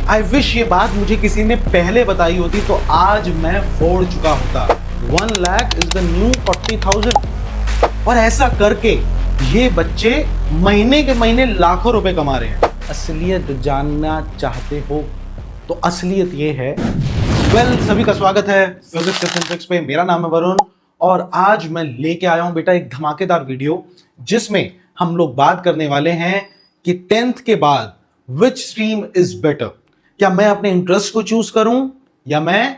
I wish ये बात मुझे किसी ने पहले बताई होती तो आज मैं फोड़ चुका होता। 1 लाख इज द न्यू 40,000। और ऐसा करके ये बच्चे महीने के महीने लाखों रुपए कमा रहे हैं। असलियत जानना चाहते हो तो असलियत ये है। सभी का स्वागत है फिजिक्स टिप्स एंड ट्रिक्स पे। मेरा नाम है वरुण और आज मैं लेके आया हूं बेटा एक धमाकेदार वीडियो जिसमें हम लोग बात करने वाले हैं कि 10th के बाद विच स्ट्रीम इज बेटर। क्या मैं अपने इंटरेस्ट को चूज करूं या मैं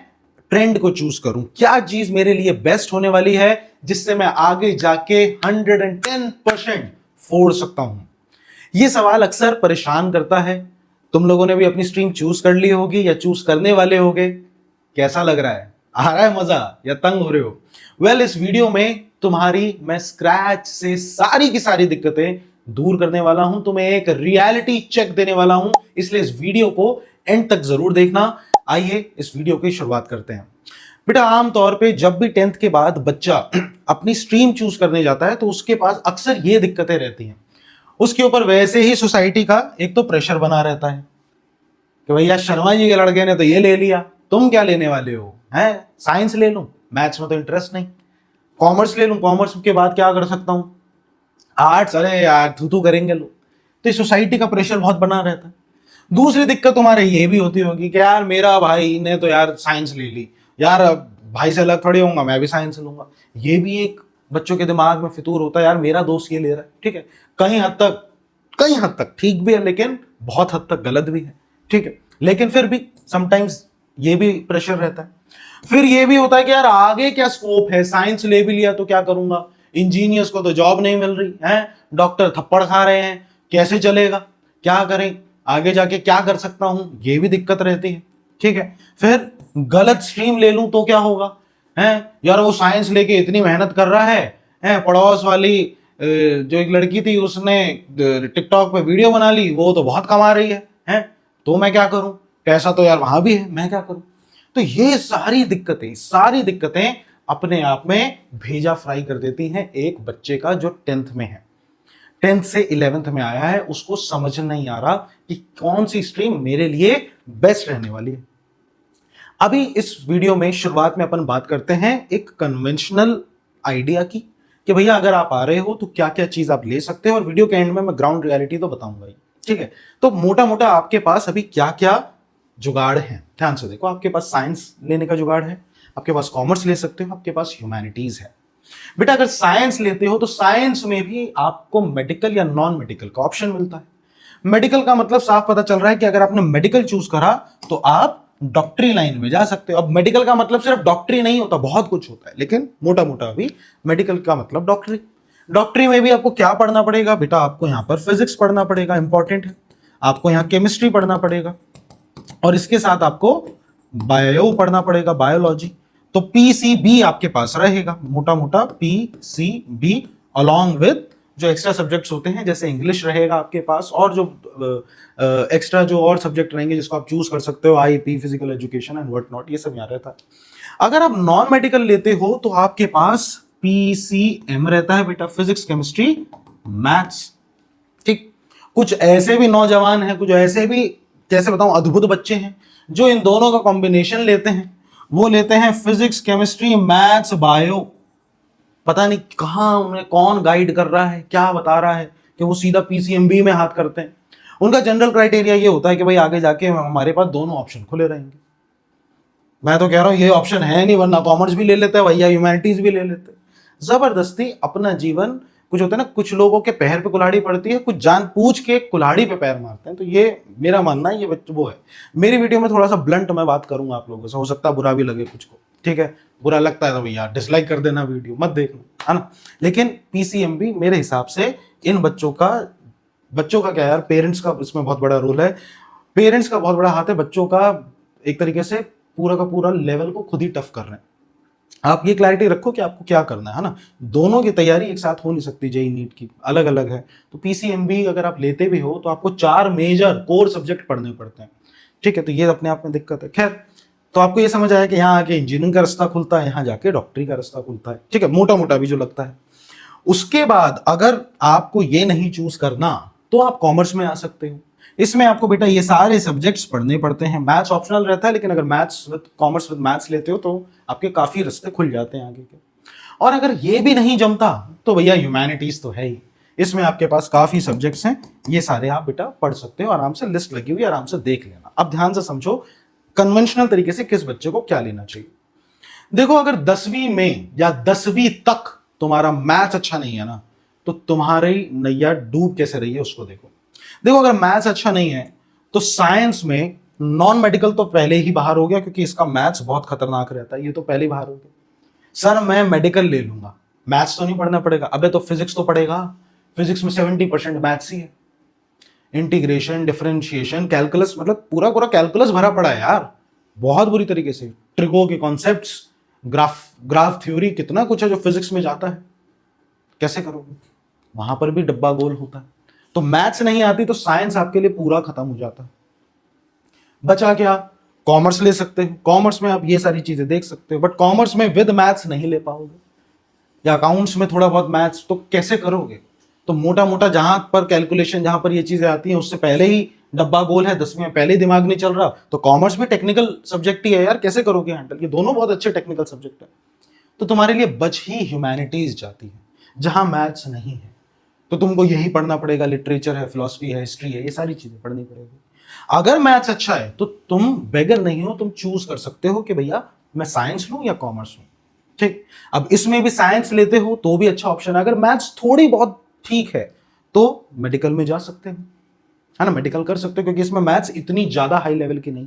ट्रेंड को चूज करूं? क्या चीज मेरे लिए बेस्ट होने वाली है जिससे मैं आगे जाके 110% फोड़ सकता हूं? यह सवाल अक्सर परेशान करता है। तुम लोगों ने भी अपनी स्ट्रीम चूज कर ली होगी या चूज करने वाले होगे। कैसा लग रहा है? आ रहा है मजा या तंग हो रहे हो? इस वीडियो में तुम्हारी मैं स्क्रैच से सारी की सारी दिक्कतें दूर करने वाला हूं। तुम्हें एक रियलिटी चेक देने वाला हूं, इसलिए इस वीडियो को एंड तक जरूर देखना। आइए इस वीडियो की शुरुआत करते हैं। बेटा आमतौर पे जब भी 10th के बाद बच्चा अपनी स्ट्रीम चूज करने जाता है तो उसके पास अक्सर ये दिक्कतें रहती हैं। उसके ऊपर वैसे ही सोसाइटी का एक तो प्रेशर बना रहता है कि भैया शर्मा जी के लड़के ने तो ये ले लिया, तुम क्या लेने वाले हो? हैं साइंस ले लूं, मैथ्स में तो इंटरेस्ट नहीं। कॉमर्स ले लूं, कॉमर्स के बाद क्या कर सकता हूं? आर्ट्स, अरे यार तू करेंगे लोग। तो सोसाइटी का प्रेशर बहुत बना रहता है। दूसरी दिक्कत तुम्हारे ये भी होती होगी कि यार मेरा भाई ने तो यार साइंस ले ली, यार भाई से अलग थोड़ी होऊंगा, मैं भी साइंस लूंगा। ये भी एक बच्चों के दिमाग में फितूर होता है, यार मेरा दोस्त ये ले रहा है। ठीक है, कहीं हद तक ठीक भी है लेकिन बहुत हद तक गलत भी है। ठीक है, लेकिन फिर भी समटाइम्स ये भी प्रेशर रहता है। फिर ये भी होता है कि यार आगे क्या स्कोप है, साइंस ले भी लिया तो क्या करूंगा, इंजीनियर्स को तो जॉब नहीं मिल रही है, डॉक्टर थप्पड़ खा रहे हैं, कैसे चलेगा, क्या करें, आगे जाके क्या कर सकता हूं, ये भी दिक्कत रहती है। ठीक है, फिर गलत स्ट्रीम ले लूं तो क्या होगा, है यार वो साइंस लेके इतनी मेहनत कर रहा है, पड़ोस वाली जो एक लड़की थी उसने टिकटॉक पे वीडियो बना ली, वो तो बहुत कमा रही है, तो मैं क्या करूं, पैसा तो यार वहां भी है, मैं क्या करूं? तो ये सारी दिक्कतें अपने आप में भेजा फ्राई कर देती हैं एक बच्चे का जो 10th में है, 10th से 11th में आया है। उसको समझ नहीं आ रहा कि कौन सी स्ट्रीम मेरे लिए बेस्ट रहने वाली है। अभी इस वीडियो में शुरुआत में अपन बात करते हैं एक कन्वेंशनल आइडिया की कि भैया अगर आप आ रहे हो तो क्या क्या चीज आप ले सकते हो, और वीडियो के एंड में मैं ग्राउंड रियलिटी तो बताऊंगा ही। ठीक है, तो मोटा मोटा आपके पास अभी क्या क्या जुगाड़ है, ध्यान से देखो। आपके पास साइंस लेने का जुगाड़ है, आपके पास कॉमर्स ले सकते हो, आपके पास ह्यूमैनिटीज है। बेटा अगर साइंस लेते हो तो साइंस में भी आपको मेडिकल या नॉन मेडिकल का ऑप्शन मिलता है। मेडिकल का मतलब साफ पता चल रहा है कि अगर आपने मेडिकल चूज करा तो आप डॉक्टरी लाइन में जा सकते हो। अब मेडिकल का मतलब सिर्फ डॉक्टरी नहीं होता, बहुत कुछ होता है, लेकिन मोटा मोटा अभी मेडिकल का मतलब डॉक्टरी। डॉक्टरी में भी आपको क्या पढ़ना पड़ेगा बेटा? आपको यहां पर फिजिक्स पढ़ना पड़ेगा, इंपॉर्टेंट है। आपको यहां केमिस्ट्री पढ़ना पड़ेगा और इसके साथ आपको बायो पढ़ना पड़ेगा, बायोलॉजी। तो पीसीबी आपके पास रहेगा, मोटा मोटा पीसीबी अलॉन्ग विद जो एक्स्ट्रा सब्जेक्ट्स होते हैं, जैसे इंग्लिश रहेगा आपके पास, और जो एक्स्ट्रा जो और सब्जेक्ट रहेंगे जिसको आप चूज कर सकते हो, IP, physical education and what not, ये सब यहाँ रहता है। अगर आप नॉन मेडिकल लेते हो तो आपके पास पीसीएम रहता है बेटा, फिजिक्स केमिस्ट्री मैथ्स। ठीक, कुछ ऐसे भी नौजवान हैं, कुछ ऐसे भी कैसे बताऊं अद्भुत बच्चे हैं जो इन दोनों का कॉम्बिनेशन लेते हैं। वो लेते हैं फिजिक्स केमिस्ट्री मैथ्स बायो। पता नहीं कहां उन्हें कौन गाइड कर रहा है, क्या बता रहा है कि वो सीधा पीसीएमबी में हाथ करते हैं। उनका जनरल क्राइटेरिया ये होता है कि भाई आगे जाके हमारे पास दोनों ऑप्शन खुले रहेंगे। मैं तो कह रहा हूं ये ऑप्शन है नहीं, वरना कॉमर्स भी ले लेते हैं भैया, ह्यूमैनिटीज भी ले लेते। जबरदस्ती अपना जीवन, कुछ होता है ना, कुछ लोगों के पैर पे कुल्हाड़ी पड़ती है, कुछ जानबूझ के कुल्हाड़ी पे पैर मारते हैं। तो ये मेरा मानना है, ये वो है। मेरी वीडियो में थोड़ा सा ब्लंट मैं बात करूंगा आप लोगों से, हो सकता है बुरा भी लगे कुछ को। ठीक है, बुरा लगता है तो भैया डिसलाइक कर देना, वीडियो मत देखना, है ना। लेकिन पीसीएमबी मेरे हिसाब से इन बच्चों का क्या यार, पेरेंट्स का इसमें बहुत बड़ा रोल है, पेरेंट्स का बहुत बड़ा हाथ है। बच्चों का एक तरीके से पूरा का पूरा लेवल को खुद ही टफ कर रहे हैं। आप ये क्लैरिटी रखो कि आपको क्या करना है ना। दोनों की तैयारी एक साथ हो नहीं सकती, जेई नीट की अलग अलग है। तो पीसीएमबी अगर आप लेते भी हो तो आपको 4 मेजर कोर सब्जेक्ट पढ़ने पड़ते हैं। ठीक है, तो ये अपने आप में दिक्कत है। खैर, तो आपको ये समझ आया कि यहाँ आके इंजीनियरिंग का रास्ता खुलता है, यहाँ जाके डॉक्टरी का रास्ता खुलता है। ठीक है, मोटा मोटा भी जो लगता है। उसके बाद अगर आपको ये नहीं चूज करना तो आप कॉमर्स में आ सकते हो, इसमें आपको बेटा ये सारे सब्जेक्ट्स पढ़ने पड़ते हैं। मैथ्स ऑप्शनल रहता है, लेकिन अगर maths with commerce with maths लेते हो तो आपके काफी रास्ते खुल जाते हैं आगे के। और अगर ये भी नहीं जमता तो भैया ह्यूमैनिटीज तो है ही, इसमें आपके पास काफी सब्जेक्ट्स हैं, ये सारे आप बेटा पढ़ सकते हो, आराम से लिस्ट लगी हुई, आराम से देख लेना। अब ध्यान से समझो कन्वेंशनल तरीके से किस बच्चे को क्या लेना चाहिए। देखो अगर 10वीं में या 10वीं तक तुम्हारा मैथ्स अच्छा नहीं है ना, तो तुम्हारी नैया डूब कैसे रही है उसको देखो। देखो अगर मैथ्स अच्छा नहीं है तो साइंस में नॉन मेडिकल तो पहले ही बाहर हो गया, क्योंकि इसका मैथ्स बहुत खतरनाक रहता है, ये तो पहले ही बाहर हो गया। सर मैं मेडिकल ले लूंगा, मैथ्स तो नहीं पढ़ना पड़ेगा, अबे तो फिजिक्स तो पढ़ेगा, फिजिक्स में 70% मैथ्स ही है। इंटीग्रेशन, डिफरेंशिएशन, कैलकुलस, मतलब पूरा पूरा कैलकुलस भरा पड़ा है यार, बहुत बुरी तरीके से। ट्रिगो के कॉन्सेप्ट्स, ग्राफ थ्योरी, कितना कुछ है जो फिजिक्स में जाता है, कैसे करोगे? वहां पर भी डब्बा गोल होता है। तो मैथ्स नहीं आती तो साइंस आपके लिए पूरा खत्म हो जाता है। बचा क्या? कॉमर्स ले सकते हो, कॉमर्स में आप ये सारी चीजें देख सकते हो, बट कॉमर्स में विद मैथ्स नहीं ले पाओगे, या अकाउंट्स में थोड़ा बहुत मैथ्स, तो कैसे करोगे? तो मोटा मोटा जहां पर कैलकुलेशन, जहां पर ये चीजें आती हैं उससे पहले ही डब्बा गोल है, 10वीं में पहले ही दिमाग नहीं चल रहा, तो कॉमर्स भी टेक्निकल सब्जेक्ट ही है यार, कैसे करोगे हैंडल? ये दोनों बहुत अच्छे टेक्निकल सब्जेक्ट है। तो तुम्हारे लिए बच ही ह्यूमैनिटीज जाती है, जहां मैथ्स नहीं है तो तुमको यही पढ़ना पड़ेगा, लिटरेचर है, फिलॉसफी है, हिस्ट्री है, ये सारी चीजें पढ़नी पड़ेगी। अगर मैथ्स अच्छा है तो तुम बेगर नहीं हो, तुम चूज कर सकते हो कि भैया मैं साइंस लूं या कॉमर्स लूं। ठीक, अब इसमें भी साइंस लेते हो तो भी अच्छा ऑप्शन है। अगर मैथ्स थोड़ी बहुत ठीक है तो मेडिकल में जा सकते हो, है ना, मेडिकल कर सकते हो, क्योंकि इसमें मैथ्स इतनी ज्यादा हाई लेवल की नहीं।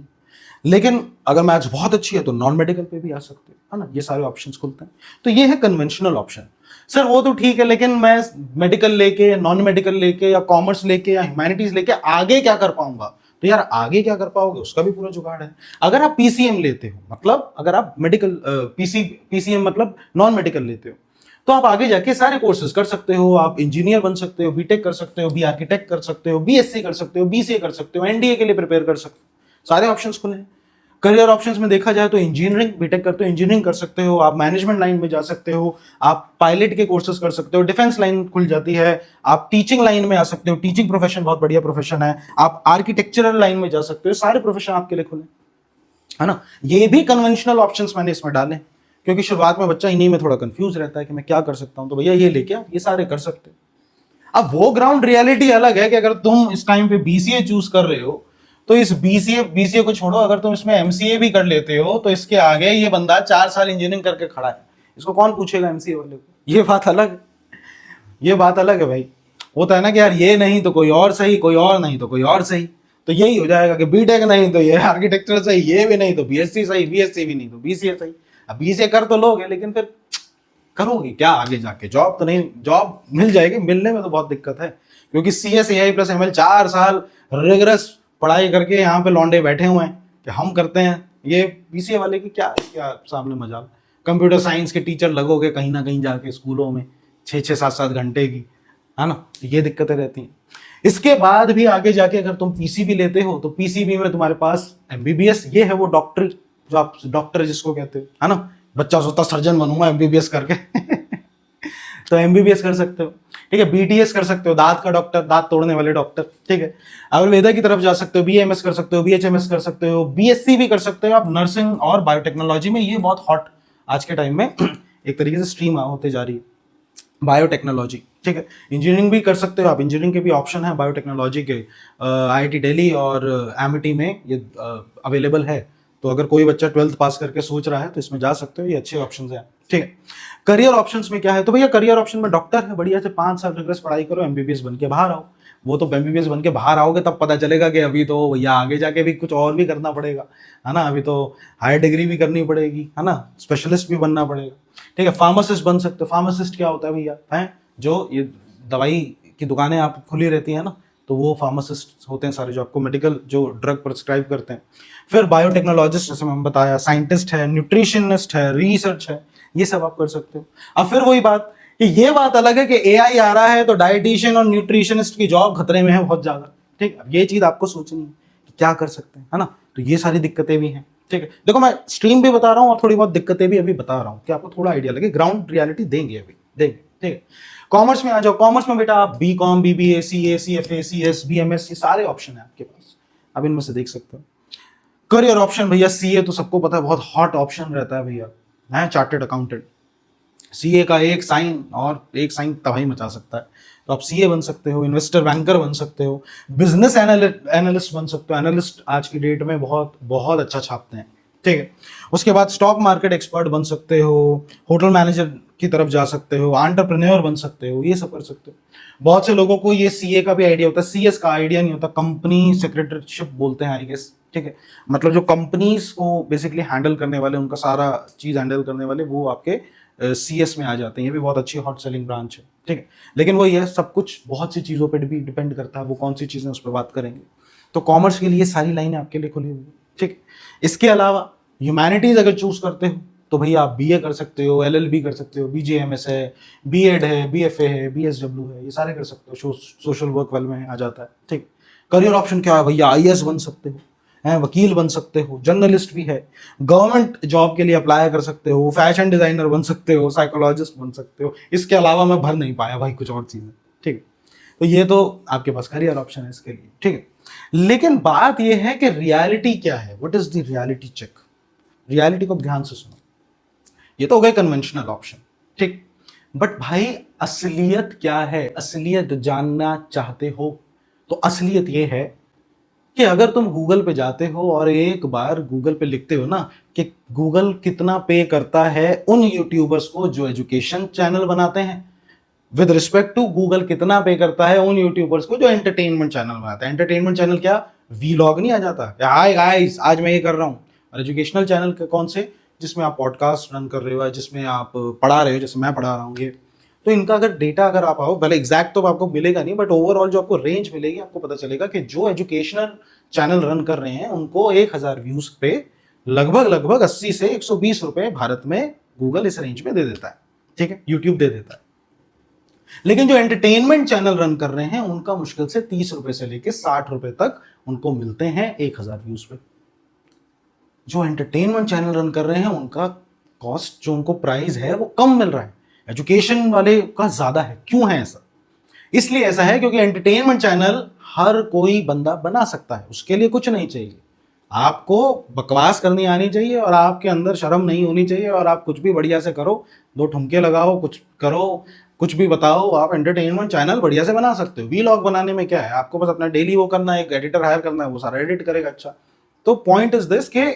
लेकिन अगर मैथ्स बहुत अच्छी है तो नॉन मेडिकल पे भी आ सकते हो, है ना, ये सारे ऑप्शंस खुलते हैं। तो ये है कन्वेंशनल ऑप्शन। सर वो तो ठीक है, लेकिन मैं मेडिकल लेके, नॉन मेडिकल लेके, या कॉमर्स लेके, या ह्यूमैनिटीज लेके आगे क्या कर पाऊंगा? तो यार आगे क्या कर पाओगे उसका भी पूरा जुगाड़ है। अगर आप पीसीएम लेते हो, मतलब अगर आप मेडिकल पीसीएम मतलब नॉन मेडिकल लेते हो, तो आप आगे जाके सारे कोर्सेज कर सकते हो। आप इंजीनियर बन सकते हो, बीटेक कर सकते हो, बी आर्किटेक्ट कर सकते हो, बीएससी कर सकते हो, बीसीए कर सकते हो, एनडीए के लिए प्रिपेयर कर सकते हो, सारे ऑप्शंस खुले हैं। करियर ऑप्शंस में देखा जाए तो इंजीनियरिंग, बीटेक करते हो इंजीनियरिंग कर सकते हो, आप मैनेजमेंट लाइन में जा सकते हो, आप पायलट के कोर्सेज कर सकते हो, डिफेंस लाइन खुल जाती है, आप टीचिंग लाइन में आ सकते हो, टीचिंग प्रोफेशन बहुत बढ़िया प्रोफेशन है, आप आर्किटेक्चरल लाइन में जा सकते हो, सारे प्रोफेशन आपके लिए खुले, है ना। ये भी कन्वेंशनल ऑप्शंस मैंने इसमें डाले, क्योंकि शुरुआत में बच्चा इन्हीं में थोड़ा कंफ्यूज रहता है कि मैं क्या कर सकता हूं, तो भैया ये लेके आप ये सारे कर सकते हो। अब वो ग्राउंड रियलिटी अलग है कि अगर तुम इस टाइम पे बीसीए चूज कर रहे हो तो इस बीसीए को छोड़ो, अगर तुम इसमें एमसीए भी कर लेते हो तो इसके आगे ये बंदा 4 साल इंजीनियरिंग करके खड़ा है, इसको कौन पूछेगा एमसीए वाले को? ये बात अलग है, ये बात अलग है भाई। होता है ना कि यार ये नहीं तो कोई और सही, कोई और नहीं तो कोई और सही, तो यही हो जाएगा कि बीटेक नहीं तो ये आर्किटेक्चर सही, ये भी नहीं तो बीएससी सही, बीएससी भी नहीं तो बीसीए सही। अब बीसीए कर तो लोगे, लेकिन फिर करोगे क्या आगे जाके? जॉब तो नहीं, जॉब मिल जाएगी, मिलने में तो बहुत दिक्कत है, क्योंकि सीएस एआई प्लस एमएल 4 साल रिगरस पढ़ाई करके यहाँ पे लौंडे बैठे हुए हैं कि हम करते हैं। ये बीसीए वाले की क्या क्या सामने मजाल। कंप्यूटर साइंस के टीचर लगोगे कहीं ना कहीं जाके स्कूलों में 6-6, 7-7 घंटे की, है ना, तो ये दिक्कतें रहती हैं। इसके बाद भी आगे जाके अगर तुम पीसीबी लेते हो तो पीसीबी में तुम्हारे पास एमबीबीएस, ये है वो डॉक्टर, जो आप डॉक्टर जिसको कहते हो, है ना, बच्चा सोचता सर्जन बनूंगा एमबीबीएस करके तो एमबीबीएस कर सकते हो, ठीक है। बीटीएस कर सकते हो, दांत का डॉक्टर, दांत तोड़ने वाले डॉक्टर, ठीक है। आयुर्वेदा की तरफ जा सकते हो, बीएमएस कर सकते हो, बीएचएमएस कर सकते हो, बीएससी भी कर सकते हो आप। नर्सिंग और बायोटेक्नोलॉजी में ये बहुत हॉट आज के टाइम में एक तरीके से स्ट्रीम होते जा रही है, बायोटेक्नोलॉजी, ठीक है। इंजीनियरिंग भी कर सकते हो आप, इंजीनियरिंग के भी ऑप्शन है बायोटेक्नोलॉजी के, आईआईटी दिल्ली और एमिटी में ये अवेलेबल है। तो अगर कोई बच्चा 12th पास करके सोच रहा है तो इसमें जा सकते हो, ये अच्छे ऑप्शंस हैं, ठीक है। करियर ऑप्शंस में क्या है? तो भैया करियर ऑप्शन में डॉक्टर है, बढ़िया से 5 साल रिगरस पढ़ाई करो, एमबीबीएस बन के बाहर आओ। वो तो एमबीबीएस बन के बाहर आओगे तब पता चलेगा कि अभी तो भैया आगे जाके भी कुछ और भी करना पड़ेगा, है ना, अभी तो हायर डिग्री भी करनी पड़ेगी, है ना, स्पेशलिस्ट भी बनना पड़ेगा, ठीक है। फार्मासिस्ट बन सकते हो। फार्मासिस्ट क्या होता है भैया? है जो ये दवाई की दुकानें आप खुली रहती है ना, तो वो फार्मासिस्ट होते हैं सारे, जो आपको मेडिकल जो ड्रग प्रिस्क्राइब करते हैं। फिर बायोटेक्नोलॉजिस्ट, जैसे मैंने बताया, साइंटिस्ट है, न्यूट्रिशनिस्ट है, रिसर्च है, ये सब आप कर सकते हो। अब फिर वही बात कि ये बात अलग है कि एआई आ रहा है तो डाइटिशियन और न्यूट्रिशनिस्ट की जॉब खतरे में है बहुत ज्यादा, ठीक। अब ये चीज आपको सोचनी है कि क्या कर सकते हैं, है ना, तो ये सारी दिक्कतें भी हैं, ठीक है। देखो मैं स्ट्रीम भी बता रहा हूँ और थोड़ी बहुत दिक्कतें भी अभी बता रहा हूँ कि आपको थोड़ा आइडिया लगे, ग्राउंड रियलिटी देंगे, अभी देंगे, ठीक है। कॉमर्स में आ जाओ, कॉमर्स में बेटा आप BCom, BBA, CA, CFA, CS, BMS, ये सारे ऑप्शन है आपके पास, आप इनमें से देख सकते हो। करियर ऑप्शन भैया CA तो सबको पता है बहुत हॉट ऑप्शन रहता है भैया, है चार्टेड अकाउंटेंट। CA का एक साइन और एक साइन तबाही मचा सकता है, तो आप CA बन सकते हो, इन्वेस्टर बैंकर बन सकते हो, बिजनेस एनालिस्ट बन सकते हो। एनालिस्ट आज की डेट में बहुत बहुत अच्छा छापते हैं, ठीक है। उसके बाद स्टॉक मार्केट एक्सपर्ट बन सकते हो, होटल मैनेजर की तरफ जा सकते हो, एंटरप्रेन्योर बन सकते हो, ये सब कर सकते हो। बहुत से लोगों को ये CA का भी आइडिया होता है, CS का आइडिया नहीं होता, कंपनी सेक्रेटरीशिप बोलते हैं आई गेस, ठीक है। मतलब जो कंपनीज को बेसिकली हैंडल करने वाले, उनका सारा चीज हैंडल करने वाले, वो आपके CS में आ जाते हैं। ये भी बहुत अच्छी हॉट सेलिंग ब्रांच है, ठीक है। लेकिन वो ये सब कुछ बहुत सी चीज़ों पे भी डिपेंड करता है, वो कौन सी चीज़ें उस पर बात करेंगे। तो कॉमर्स के लिए सारी लाइनें आपके लिए खुली हुई है, ठीक। इसके अलावा ह्यूमैनिटीज अगर चूज करते हो तो भैया आप BA कर सकते हो, LLB कर सकते हो, BJMS है, B.Ed है, BFA है, BSW है, ये सारे कर सकते हो। सोशल वर्क वेल में आ जाता है, ठीक। करियर ऑप्शन क्या है भैया, IAS बन सकते हो, हैं, वकील बन सकते हो, जर्नलिस्ट भी है, गवर्नमेंट जॉब के लिए अप्लाई कर सकते हो, फैशन डिजाइनर बन सकते हो, साइकोलॉजिस्ट बन सकते हो। इसके अलावा मैं भर नहीं पाया भाई कुछ और चीजें, ठीक है। तो ये तो आपके पास करियर ऑप्शन है इसके लिए, ठीक है। लेकिन बात ये है कि रियलिटी क्या है, what is the reality check. Reality को ध्यान से सुनो, ये तो हो गए कन्वेंशनल ऑप्शन, ठीक। बट भाई असलियत क्या है, असलियत जानना चाहते हो तो असलियत ये है कि अगर तुम गूगल पे जाते हो और एक बार गूगल पे लिखते हो ना कि गूगल कितना पे करता है उन यूट्यूबर्स को जो एजुकेशन चैनल बनाते हैं, विद रिस्पेक्ट टू गूगल कितना पे करता है उन यूट्यूबर्स को जो एंटरटेनमेंट चैनल बनाते हैं। एंटरटेनमेंट चैनल क्या, वीलॉग नहीं आ जाता, हाय गाइस आज मैं ये कर रहा हूँ। और एजुकेशनल चैनल कौन से, जिसमें आप पॉडकास्ट रन कर रहे हो, जिसमें आप पढ़ा रहे हो, जैसे मैं पढ़ा रहा हूँ ये। तो इनका अगर डेटा अगर आप आओ, भले एग्जैक्ट तो आपको मिलेगा नहीं, बट ओवरऑल जो आपको रेंज मिलेगी, आपको पता चलेगा कि जो एजुकेशनल चैनल रन कर रहे हैं उनको 1000 व्यूज पे लगभग लगभग 80 से 120 रुपए भारत में गूगल इस रेंज में दे देता है, ठीक है, यूट्यूब दे देता है। लेकिन जो एंटरटेनमेंट चैनल रन कर रहे हैं उनका मुश्किल से 30 रुपए से लेकर 60 रुपए तक उनको मिलते हैं 1000 व्यूज पे। जो एंटरटेनमेंट चैनल रन कर रहे हैं उनका कॉस्ट, जो उनको प्राइस है वो कम मिल रहा है, एजुकेशन वाले का ज्यादा है। क्यों है ऐसा? इसलिए ऐसा है क्योंकि एंटरटेनमेंट चैनल हर कोई बंदा बना सकता है, उसके लिए कुछ नहीं चाहिए। आपको बकवास करनी आनी चाहिए और आपके अंदर शर्म नहीं होनी चाहिए, और आप कुछ भी बढ़िया से करो, 2 ठुमके लगाओ, कुछ करो, कुछ भी बताओ, आप एंटरटेनमेंट चैनल बढ़िया से बना सकते हो। वीलॉग बनाने में क्या है, आपको बस अपना डेली वो करना है, एक एडिटर हायर करना है, वो सारा एडिट करेगा। अच्छा, तो पॉइंट इज दिस कि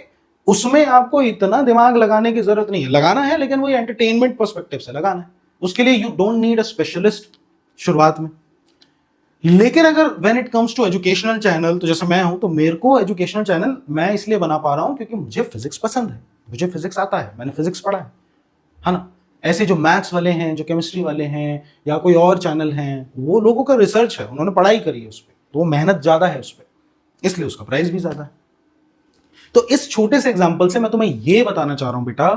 उसमें आपको इतना दिमाग लगाने की जरूरत नहीं है, लगाना है लेकिन वो एंटरटेनमेंट पर्सपेक्टिव से लगाना है। उसके लिए you don't need a specialist शुरुआत में। लेकिन अगर when it comes to educational channel, तो जैसे मैं हूं, तो मेरे को एजुकेशनल चैनल मैं इसलिए बना पा रहा हूं क्योंकि मुझे फिजिक्स पसंद है, मुझे फिजिक्स आता है, मैंने फिजिक्स पढ़ा है ना। ऐसे जो मैथ्स वाले हैं, जो केमिस्ट्री वाले हैं, या कोई और चैनल हैं, वो लोगों का रिसर्च है, उन्होंने पढ़ाई करी है उस पर, तो वो मेहनत ज्यादा है उस पर, इसलिए उसका प्राइस भी ज्यादा है। तो इस छोटे से एग्जाम्पल से मैं तुम्हें ये बताना चाह रहा हूं बेटा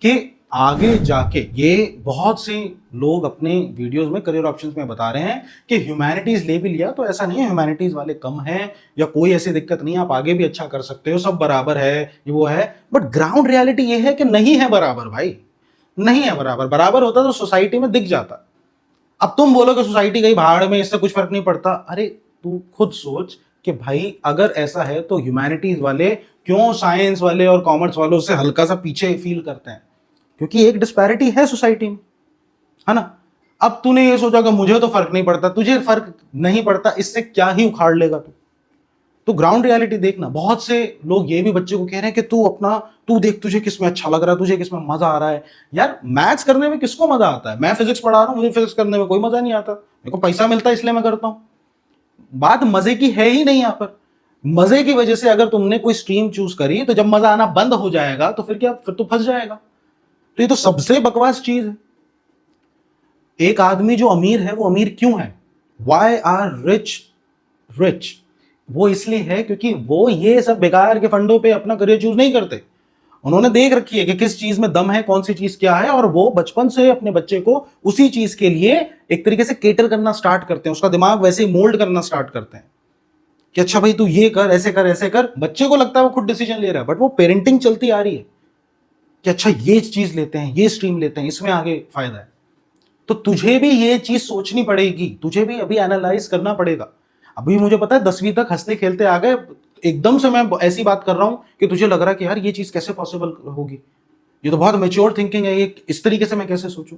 कि आगे जाके ये बहुत से लोग अपने वीडियोस में करियर ऑप्शंस में बता रहे हैं कि ह्यूमैनिटीज ले भी लिया तो ऐसा नहीं है ह्यूमैनिटीज वाले कम हैं या कोई ऐसी दिक्कत नहीं है, आप आगे भी अच्छा कर सकते हो, सब बराबर है, ये वो है। बट ग्राउंड रियलिटी ये है कि नहीं है बराबर भाई, नहीं है बराबर। बराबर होता तो सोसाइटी में दिख जाता। अब तुम बोलो कि सोसाइटी गई भाड़ में, इससे कुछ फर्क नहीं पड़ता। अरे तू खुद सोच कि भाई अगर ऐसा है तो ह्यूमैनिटीज वाले क्यों साइंस वाले और कॉमर्स वालों से हल्का सा पीछे फील करते हैं? क्योंकि एक डिस्पैरिटी है सोसाइटी में, है ना। अब तूने ये सोचा कि मुझे तो फर्क नहीं पड़ता, तुझे फर्क नहीं पड़ता, इससे क्या ही उखाड़ लेगा तू? तो ग्राउंड रियलिटी देखना। बहुत से लोग ये भी बच्चे को कह रहे हैं कि तू देख, तुझे किसमें अच्छा लग रहा है, तुझे किसमें मजा आ रहा है। यार मैथ्स करने में किसको मजा आता है? मैं फिजिक्स पढ़ा रहा हूं, मुझे फिजिक्स करने में कोई मजा नहीं आता, मेरे को पैसा मिलता है इसलिए मैं करता हूं। बात मजे की है ही नहीं यहां पर। मजे की वजह से अगर तुमने कोई स्ट्रीम चूज करी तो जब मजा आना बंद हो जाएगा तो फिर क्या, फिर तो फंस जाएगा। तो ये तो सबसे बकवास चीज है। एक आदमी जो अमीर है वो अमीर क्यों है? Why are rich rich? वो इसलिए है क्योंकि वो ये सब बेकार के फंडों पे अपना करियर चूज नहीं करते। उन्होंने देख रखी है कि किस चीज में दम है, कौन सी चीज क्या है, और वो बचपन से अपने बच्चे को उसी चीज के लिए एक तरीके से केटर करना स्टार्ट करते हैं, उसका दिमाग वैसे ही मोल्ड करना स्टार्ट करते हैं कि अच्छा भाई तू ये कर, ऐसे कर, ऐसे कर। बच्चे को लगता है वो खुद डिसीजन ले रहा है, बट वो पेरेंटिंग चलती आ रही है कि अच्छा ये चीज लेते हैं, ये स्ट्रीम लेते हैं, इसमें आगे फायदा है। तो तुझे भी ये चीज सोचनी पड़ेगी, तुझे भी अभी एनालाइज करना पड़ेगा। अभी मुझे पता है 10वीं तक हंसते खेलते आ गए, एकदम से मैं ऐसी बात कर रहा हूं कि तुझे लग रहा है कि यार ये चीज कैसे पॉसिबल होगी, ये तो बहुत मेच्योर थिंकिंग है, ये इस तरीके से मैं कैसे सोचूं।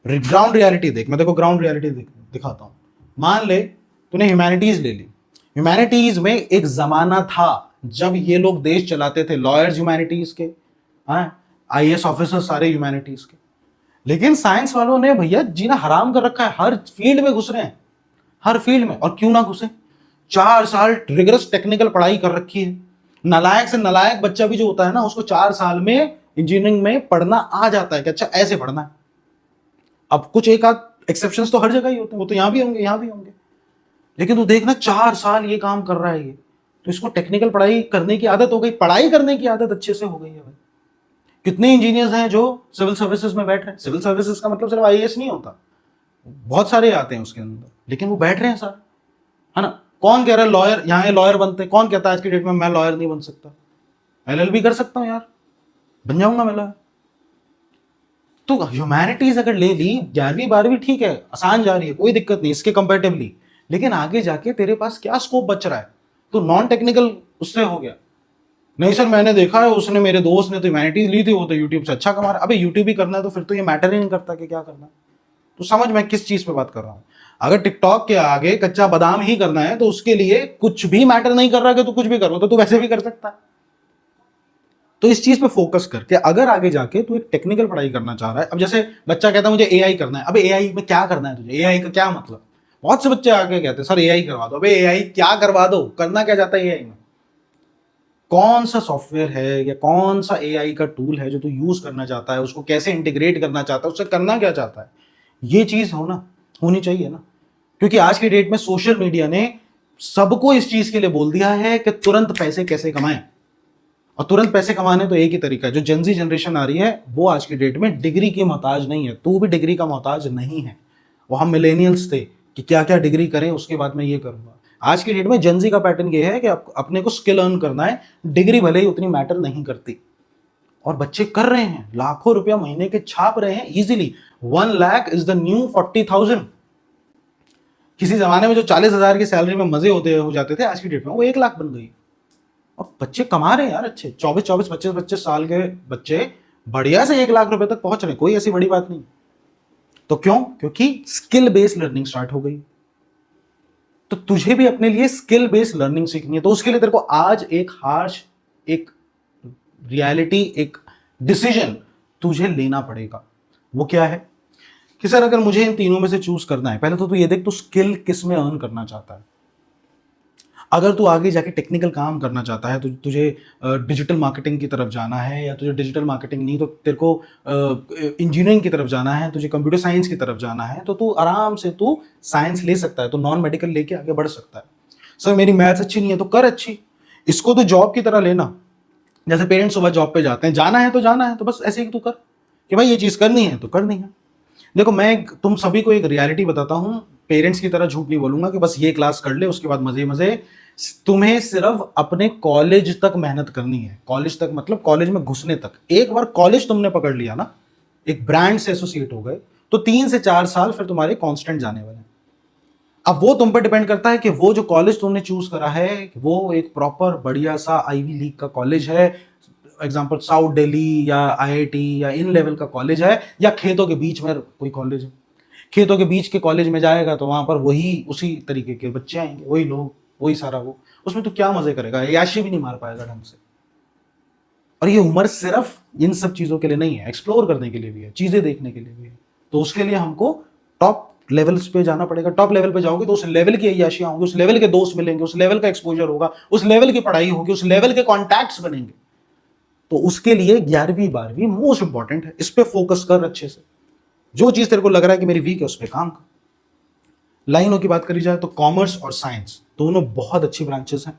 ग्राउंड रियलिटी देख, मैं देखो ग्राउंड रियलिटी दिखाता हूं। मान ले तूने ह्यूमैनिटीज ले ली, ह्यूमैनिटीज में एक जमाना था जब ये लोग देश चलाते थे, लॉयर्स ह्यूमैनिटीज के, आईएएस ऑफिसर सारे ह्यूमैनिटीज के। लेकिन साइंस वालों ने भैया जीना हराम कर रखा है, हर फील्ड में घुस रहे हैं, हर फील्ड में। और क्यों ना घुसे, 4 साल रिगरस टेक्निकल पढ़ाई कर रखी है। नालायक से नालायक बच्चा भी जो होता है ना, उसको 4 साल में इंजीनियरिंग में पढ़ना आ जाता है कि अच्छा ऐसे पढ़ना है। अब कुछ एक आध एक्सेप्शंस तो हर जगह ही होते हैं, वो तो यहां भी होंगे, यहां भी होंगे। लेकिन तू देखना 4 साल ये काम कर रहा है ये, तो इसको टेक्निकल पढ़ाई करने की आदत हो गई, पढ़ाई करने की आदत अच्छे से हो गई है भाई। कितने इंजीनियर्स हैं जो सिविल सर्विसेज में बैठ रहे हैं। सिविल सर्विसेज का मतलब सिर्फ आईएएस नहीं होता, बहुत सारे आते हैं उसके अंदर, लेकिन वो बैठ रहे हैं सर, है ना। कौन कह रहा है लॉयर, यहाँ लॉयर बनते हैं, कौन कहता है आज की डेट में मैं लॉयर नहीं बन सकता, एलएलबी कर सकता हूं यार, बन जाऊंगा मैं लॉयर। तो ह्यूमैनिटीज अगर ले ली, 11वीं 12वीं ठीक है, आसान जा रही है, कोई दिक्कत नहीं इसके कंपेरेटिवली, लेकिन आगे जाके तेरे पास क्या स्कोप बच रहा है। तो नॉन टेक्निकल उससे हो गया, नहीं सर मैंने देखा है उसने, मेरे दोस्त ने तो ह्यूमैनिटीज ली थी, वो तो यूट्यूब से अच्छा कमा रहा है। अबे यूट्यूब ही करना है तो फिर तो ये मैटर ही नहीं करता कि क्या करना है। तो समझ मैं किस चीज पे बात कर रहा हूं। अगर टिकटॉक के आगे कच्चा बादाम ही करना है तो उसके लिए कुछ भी मैटर नहीं कर रहा कि तू कुछ भी करो, तो तू वैसे भी कर सकता है। तो इस चीज पे फोकस करके अगर आगे जाके तू एक टेक्निकल पढ़ाई करना चाह रहा है, अब जैसे बच्चा कहता है मुझे एआई करना है, अब एआई में क्या करना है तुझे, एआई का क्या मतलब। बहुत से बच्चे आगे कहते हैं सर एआई करवा दो। अबे एआई क्या करवा दो, करना क्या चाहता है एआई में, कौन सा सॉफ्टवेयर है या कौन सा एआई का टूल है जो तू यूज करना चाहता है, उसको कैसे इंटीग्रेट करना चाहता है, उससे करना क्या चाहता है, ये चीज होनी चाहिए ना। क्योंकि आज की डेट में सोशल मीडिया ने सबको इस चीज के लिए बोल दिया है कि तुरंत पैसे कैसे कमाएं, और तुरंत पैसे कमाने तो एक ही तरीका है। जो जेनजी जनरेशन आ रही है वो आज की डेट में डिग्री की मोहताज नहीं है, तू भी डिग्री का मोहताज नहीं है। वो हम मिलेनियल्स थे कि क्या क्या डिग्री करें उसके बाद मैं ये करूंगा। आज की डेट में जेनजी का पैटर्न ये है कि अपने को स्किल अर्न करना है, डिग्री भले ही उतनी मैटर नहीं करती। और बच्चे कर रहे हैं, लाखों रुपया महीने के छाप रहे हैं easily. 1 lakh is the new 40,000। किसी जमाने में जो 40,000 की सैलरी में मजे हो जाते थे, आज की डेट में वो 1 लाख बन गई। और बच्चे कमा रहे हैं यार अच्छे, 24 25 साल के बच्चे बढ़िया से 1 लाख रुपए तक पहुंच रहे हैं, कोई ऐसी बड़ी बात नहीं। तो क्यों? क्योंकि स्किल बेस्ड लर्निंग स्टार्ट हो गई। तो तुझे भी अपने लिए स्किल बेस्ड लर्निंग सीखनी है, तो उसके लिए तेरे को आज एक हार्श, एक रियलिटी, एक डिसीजन तुझे लेना पड़ेगा। वो क्या है कि सर अगर मुझे इन तीनों में से चूज करना है, पहले तो तू ये देख तू स्किल किस में अर्न करना चाहता है। अगर तू आगे जाके टेक्निकल काम करना चाहता है, तो तुझे डिजिटल मार्केटिंग की तरफ जाना है, या तुझे डिजिटल मार्केटिंग नहीं तो तेरे को इंजीनियरिंग की तरफ जाना है, तुझे कंप्यूटर साइंस की तरफ जाना है, तो तू आराम से तू साइंस ले सकता है, तो नॉन मेडिकल लेके आगे बढ़ सकता है। सर मेरी मैथ्स अच्छी नहीं है, तो कर अच्छी, इसको तो जॉब की तरह लेना। जैसे पेरेंट्स सुबह जॉब पे जाते हैं, जाना है तो बस ऐसे ही तू कर कि भाई ये चीज़ करनी है तो करनी है। देखो मैं तुम सभी को एक रियलिटी बताता हूँ, पेरेंट्स की तरह झूठ नहीं बोलूंगा कि बस ये क्लास कर ले उसके बाद मजे मजे। तुम्हें सिर्फ अपने कॉलेज तक मेहनत करनी है, कॉलेज तक मतलब कॉलेज में घुसने तक। एक बार कॉलेज तुमने पकड़ लिया ना, एक ब्रांड से एसोसिएट हो गए, तो 3 से 4 साल फिर तुम्हारे कांस्टेंट जाने वाले हैं। अब वो तुम पर डिपेंड करता है कि वो जो कॉलेज तुमने चूज करा है वो एक प्रॉपर बढ़िया सा आईवी लीग का कॉलेज है, एग्जाम्पल साउथ दिल्ली या आईआईटी या इन लेवल का कॉलेज है, या खेतों के बीच में कोई कॉलेज है। खेतों के बीच के कॉलेज में जाएगा तो वहां पर वही उसी तरीके के बच्चे आएंगे, वही लोग, वही सारा वो, उसमें तो क्या मजे करेगा, याशी भी नहीं मार पाएगा ढंग से। और ये उम्र सिर्फ इन सब चीजों के लिए नहीं है, एक्सप्लोर करने के लिए भी है, चीजें देखने के लिए भी है। तो उसके लिए हमको टॉप लेवल्स पे जाना पड़ेगा। टॉप लेवल पे जाओगे तो उस लेवल की अय्याशियां होंगी, उस लेवल के दोस्त मिलेंगे, उस लेवल का एक्सपोजर होगा, उस लेवल की पढ़ाई होगी, उस लेवल के कॉन्टैक्ट्स बनेंगे। तो उसके लिए 11वीं 12वीं मोस्ट इंपॉर्टेंट है, इस पे फोकस कर अच्छे से। जो चीज तेरे को लग रहा है कि मेरी वीक है उस पर काम कर। लाइनों की बात करी जाए तो कॉमर्स और साइंस दोनों बहुत अच्छी ब्रांचेस हैं,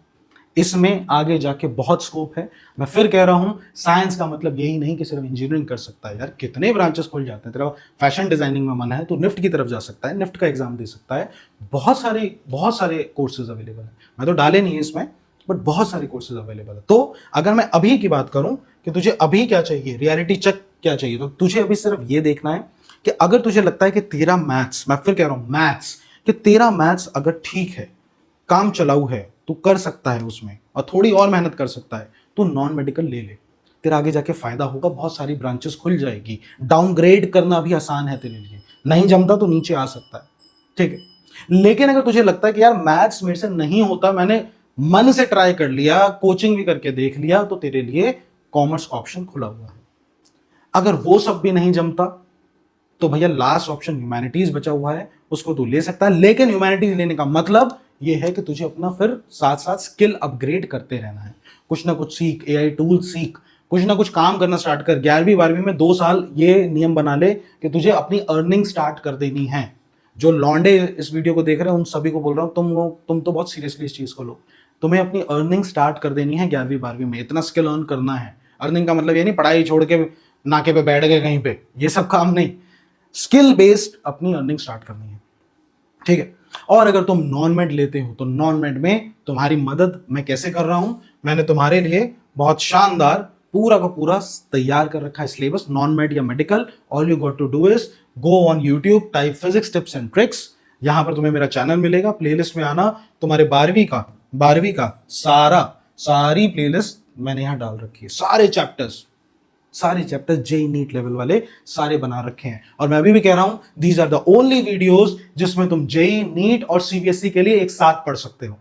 इसमें आगे जाके बहुत स्कोप है। मैं फिर कह रहा हूं, साइंस का मतलब यही नहीं कि सिर्फ इंजीनियरिंग कर सकता है यार, कितने ब्रांचेस खुल जाते हैं। तेरा फैशन डिजाइनिंग में मन है तो निफ्ट की तरफ जा सकता है, निफ्ट का एग्जाम दे सकता है। बहुत सारे कोर्सेज अवेलेबल है, मैं तो डाले नहीं है इसमें, बट बहुत सारे कोर्सेज अवेलेबल है। तो अगर मैं अभी की बात करूं कि तुझे अभी क्या चाहिए, रियलिटी चेक क्या चाहिए, तो तुझे अभी सिर्फ ये देखना है कि अगर तुझे लगता है कि तेरा मैथ्स, मैं फिर कह रहा हूं मैथ्स, कि तेरा मैथ्स अगर ठीक है, काम चलाऊ है, तू कर सकता है उसमें और थोड़ी और मेहनत कर सकता है, तो नॉन मेडिकल ले ले, तेरा आगे जाके फायदा होगा, बहुत सारी ब्रांचेस खुल जाएगी, डाउनग्रेड करना भी आसान है तेरे लिए, नहीं जमता तो नीचे आ सकता है, ठीक है। लेकिन अगर तुझे लगता है कि यार मैथ्स मेरे से नहीं होता, मैंने मन से ट्राई कर लिया, कोचिंग भी करके देख लिया, तो तेरे लिए कॉमर्स ऑप्शन खुला हुआ है। अगर वो सब भी नहीं जमता तो भैया लास्ट ऑप्शन ह्यूमैनिटीज बचा हुआ है, उसको तू ले सकता है। लेकिन ह्यूमैनिटीज लेने का मतलब ये है कि तुझे अपना फिर साथ साथ स्किल अपग्रेड करते रहना है, कुछ ना कुछ सीख, एआई टूल सीख, कुछ ना कुछ काम करना स्टार्ट कर। 11वीं 12वीं में 2 साल ये नियम बना ले कि तुझे अपनी अर्निंग स्टार्ट कर देनी है। जो लॉन्डे इस वीडियो को देख रहे हैं उन सभी को बोल रहा हूं, तुम तो बहुत सीरियसली इस चीज को लो, तुम्हें अपनी अर्निंग स्टार्ट कर देनी है 11वीं 12वीं में, इतना स्किल अर्न करना है। अर्निंग का मतलब ये नहीं पढ़ाई छोड़ के नाके पे बैठ गए कहीं पे, ये सब काम नहीं, स्किल बेस्ड अपनी अर्निंग स्टार्ट करनी है, ठीक है। और अगर तुम नॉन मेड लेते हो तो नॉन मेड में तुम्हारी मदद मैं कैसे कर रहा हूं, मैंने तुम्हारे लिए बहुत शानदार पूरा का पूरा तैयार कर रखा है सिलेबस, नॉन मेड या medical. All you got to do is go on YouTube, type physics tips and tricks, यहां पर तुम्हें मेरा चैनल मिलेगा, प्लेलिस्ट में आना, तुम्हारे 12वीं का सारी प्लेलिस्ट मैंने यहां डाल रखी है, सारे चैप्टर्स जेई नीट लेवल वाले सारे बना रखे हैं। और मैं अभी भी कह रहा हूं these are the only videos जिसमें तुम जेई नीट और सीबीएसई के लिए एक साथ पढ़ सकते हो।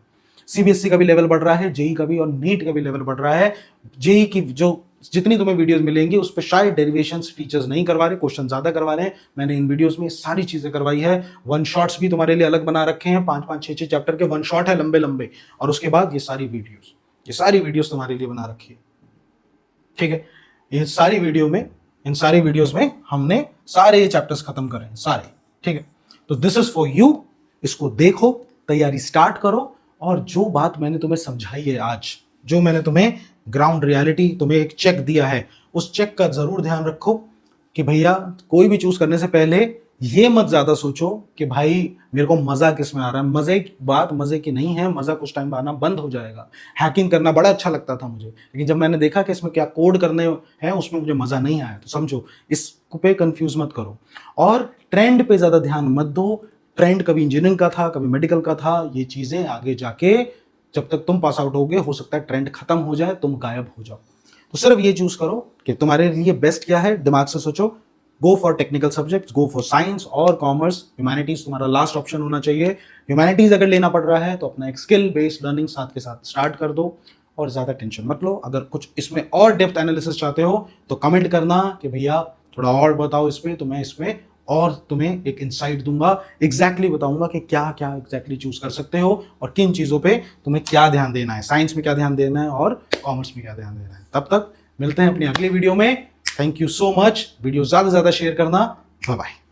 सीबीएसई का भी लेवल बढ़ रहा है, जेई का भी, और नीट का भी लेवल बढ़ रहा है। जेई की जो जितनी तुम्हें वीडियोस मिलेंगी उस पर शायद डेरिवेशंस टीचर्स नहीं करवा रहे, क्वेश्चन ज्यादा करवा रहे हैं, मैंने इन वीडियोस में सारी चीजें करवाई है। वन शॉट्स भी तुम्हारे लिए अलग बना रखे हैं, 5-5 6-6 चैप्टर के वन शॉट है लंबे लंबे, और उसके बाद ये सारी वीडियोस तुम्हारे लिए बना रखी है, ठीक है। इन सारी वीडियोस में हमने सारे चैप्टर्स खत्म करे सारे, ठीक है। तो दिस इज फॉर यू, इसको देखो, तैयारी स्टार्ट करो, और जो बात मैंने तुम्हें समझाई है आज, जो मैंने तुम्हें ग्राउंड रियलिटी, तुम्हें एक चेक दिया है, उस चेक का जरूर ध्यान रखो कि भैया कोई भी चूज करने से पहले ये मत ज्यादा सोचो कि भाई मेरे को मजा किस में आ रहा है। मजे की नहीं है, मजा कुछ टाइम आना बंद हो जाएगा। हैकिंग करना बड़ा अच्छा लगता था मुझे, लेकिन जब मैंने देखा कि इसमें क्या कोड करने हैं उसमें मुझे मजा नहीं आया, तो समझो इस पे कंफ्यूज मत करो, और ट्रेंड पे ज्यादा ध्यान मत दो। ट्रेंड कभी इंजीनियरिंग का था, कभी मेडिकल का था, ये चीजें आगे जाके जब तक तुम पास आउट होगे हो सकता है ट्रेंड खत्म हो जाए, तुम गायब हो जाओ। तो सिर्फ ये चूज करो कि तुम्हारे लिए बेस्ट क्या है, दिमाग से सोचो। Go for technical subjects, go for science और कॉमर्स। ह्यूमैनिटीज तुम्हारा लास्ट ऑप्शन होना चाहिए। ह्यूमैनिटीज अगर लेना पड़ रहा है तो अपना एक स्किल बेस्ड लर्निंग साथ के साथ स्टार्ट कर दो, और ज्यादा टेंशन मत लो। अगर कुछ इसमें और डेप्थ एनालिसिस चाहते हो तो कमेंट करना कि भैया थोड़ा और बताओ इसमें, तो मैं इसमें और तुम्हें एक इंसाइट दूंगा, एग्जैक्टली बताऊंगा कि क्या क्या एग्जैक्टली चूज कर सकते हो और किन चीजों पे तुम्हें क्या ध्यान देना है, साइंस में क्या ध्यान देना है और कॉमर्स में क्या ध्यान देना है। तब तक मिलते हैं अपनी अगली वीडियो में। Thank you so much. Video ज्यादा से ज्यादा शेयर करना। Bye bye.